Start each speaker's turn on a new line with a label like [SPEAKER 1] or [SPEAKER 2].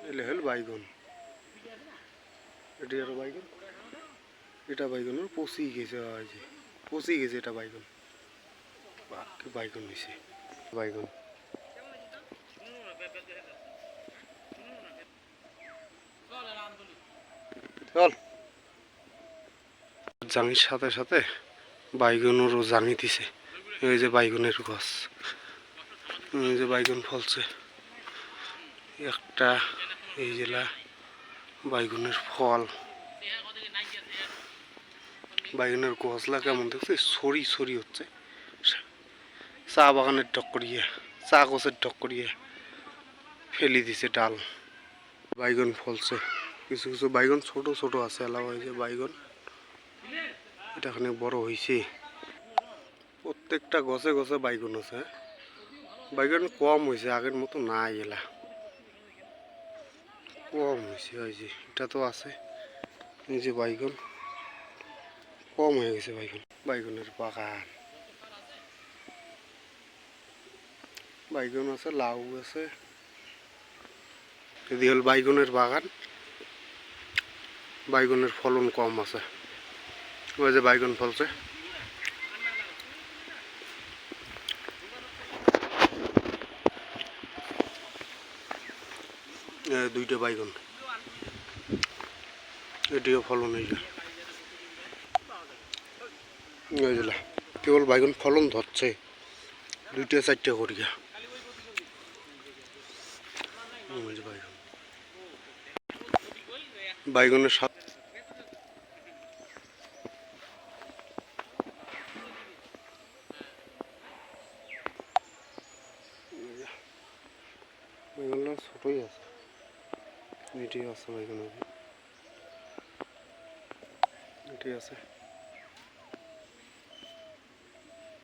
[SPEAKER 1] এলে হল বাইগন, এটি আর বাইগন, এটা বাইগনের পচি গেছে, পচি গেছে এটা বাইগন, বাকি বাইগন হয়েছে বাইগন। চল জাঙির সাথে সাথে বাইগনেরও জাঙি দিছে। এই যে বাইগনের গাছ, এই যে বাইগন ফলছে একটা, এই জেলা বাইগনের ফল, বাইগনের গছলা কেমন দেখছে, ছড়ি ছড়ি হচ্ছে, চা বাগানের টক করিয়ে, চা গাছের টক করিয়ে ফেলি দিছে ডাল। বাইগন ফলছে, কিছু কিছু বাইগন ছোট ছোট আছে, এলাও হয়েছে বাইগন, এটা এখানে বড় হয়েছে। প্রত্যেকটা গছে গছে বাইগন আছে, বাইগন কম হয়েছে, আগের মতো নাই, এলা কম হয়েছে। ওই যে এটা তো আছে, এই যে বাইগন কম হয়ে গেছে, বাইগন, বাইগনের বাগান, বাইগন আছে, লাউ আছে, এদি হল বাইগনের বাগান। বাইগনের ফলন কম আছে, ওই যে বাইগন ফলছে, দুইটা বাইগন, এটিও ফলন হয়েছে, ওই যে কেবল বাইগন ফলন ধরছে, দুইটা চারটে করিয়া বাইগন, বাইগনের সাথে বাইগনটা ছোটই আছে, এটি আছে বাইগন, এটি আছে।